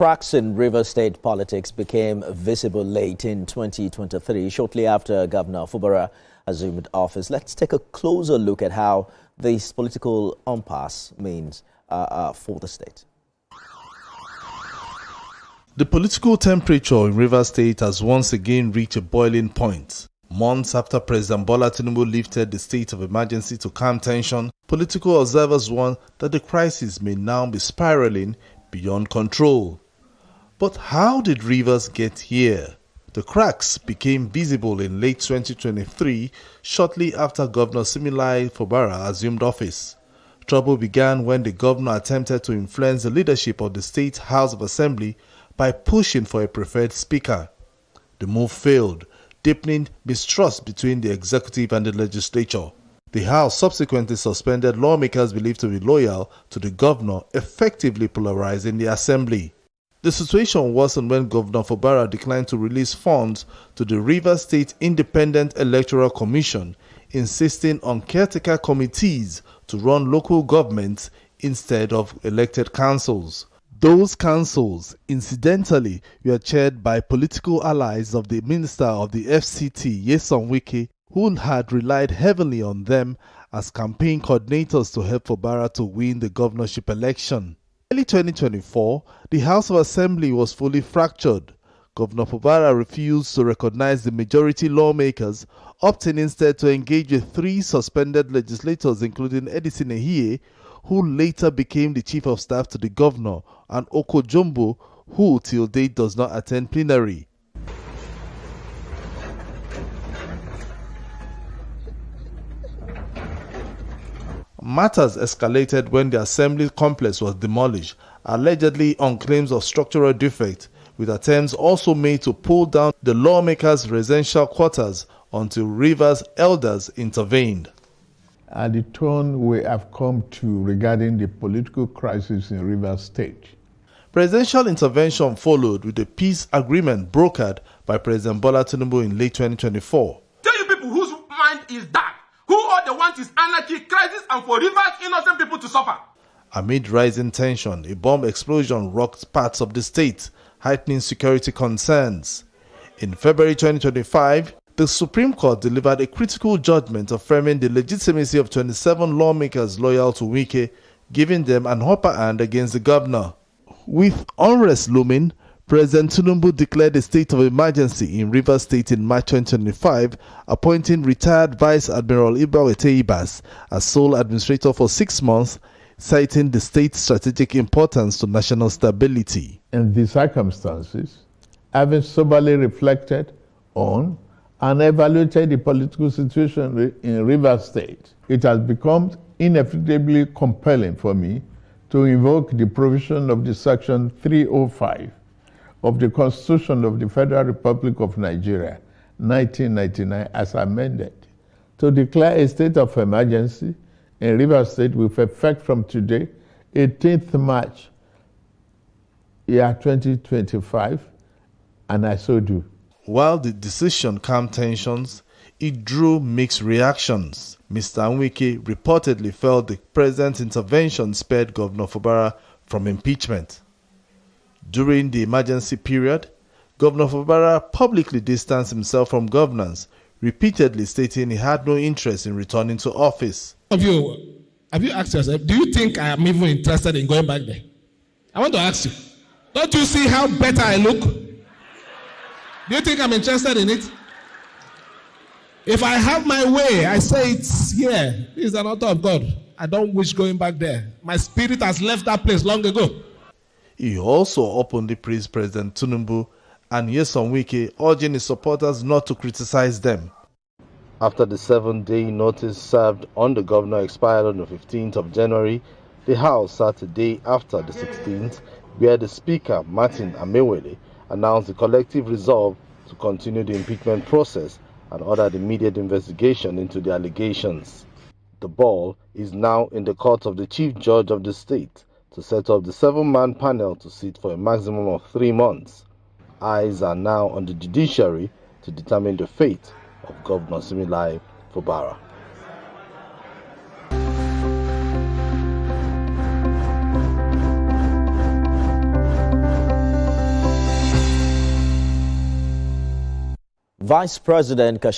Cracks in Rivers State politics became visible late in 2023, shortly after Governor Fubara assumed office. Let's take a closer look at how this political impasse means for the state. The political temperature in Rivers State has once again reached a boiling point. Months after President Bola Tinubu lifted the state of emergency to calm tension, political observers warn that the crisis may now be spiraling beyond control. But how did Rivers get here? The cracks became visible in late 2023, shortly after Governor Similaye Fubara assumed office. Trouble began when the governor attempted to influence the leadership of the State House of Assembly by pushing for a preferred speaker. The move failed, deepening mistrust between the executive and the legislature. The House subsequently suspended lawmakers believed to be loyal to the governor, effectively polarizing the Assembly. The situation worsened when Governor Fubara declined to release funds to the Rivers State Independent Electoral Commission, insisting on caretaker committees to run local governments instead of elected councils. Those councils, incidentally, were chaired by political allies of the Minister of the FCT, Nyesom Wike, who had relied heavily on them as campaign coordinators to help Fubara to win the governorship election. In early 2024, the House of Assembly was fully fractured. Governor Fubara refused to recognize the majority lawmakers, opting instead to engage with 3 suspended legislators, including Edison Ehie, who later became the chief of staff to the governor, and Oko Jumbo, who till date does not attend plenary. Matters escalated when the assembly complex was demolished, allegedly on claims of structural defect, with attempts also made to pull down the lawmakers' residential quarters until Rivers elders intervened. At the tone we have come to regarding the political crisis in Rivers State. Presidential intervention followed with a peace agreement brokered by President Bola Tinubu in late 2024. Tell you people whose mind is dark, who all they want is anarchy, crisis, and for Rivers innocent people to suffer. Amid rising tension, a bomb explosion rocked parts of the state, heightening security concerns. In February 2025, the Supreme Court delivered a critical judgment affirming the legitimacy of 27 lawmakers loyal to Wike, giving them an upper hand against the governor. With unrest looming, President Tinubu declared a state of emergency in Rivers State in March 2025, appointing retired Vice Admiral Ibawete Ibas as sole administrator for 6 months, citing the state's strategic importance to national stability. In these circumstances, having soberly reflected on and evaluated the political situation in Rivers State, it has become inevitably compelling for me to invoke the provision of the Section 305 of the Constitution of the Federal Republic of Nigeria, 1999, as amended, to declare a state of emergency in Rivers State with effect from today, 18th March, year 2025, and I so do. While the decision calmed tensions, it drew mixed reactions. Mr. Nwike reportedly felt the president's intervention spared Governor Fubara from impeachment. During the emergency period, Governor Fubara publicly distanced himself from governance, repeatedly stating he had no interest in returning to office. Have you asked yourself, do you think I am even interested in going back there? I want to ask you, don't you see how better I look? Do you think I'm interested in it? If I have my way, I say it's here. This is an altar of God. I don't wish going back there. My spirit has left that place long ago. He also openly praised President Tinubu and Nyesom Wike, urging his supporters not to criticize them. After the 7-day notice served on the governor expired on the 15th of January, the House sat a day after the 16th, where the Speaker, Martin Amewele, announced the collective resolve to continue the impeachment process and ordered immediate investigation into the allegations. The ball is now in the court of the Chief Judge of the state to set up the 7-man panel to sit for a maximum of 3 months. Eyes are now on the judiciary to determine the fate of Governor Similaye Fubara. Vice President Kashim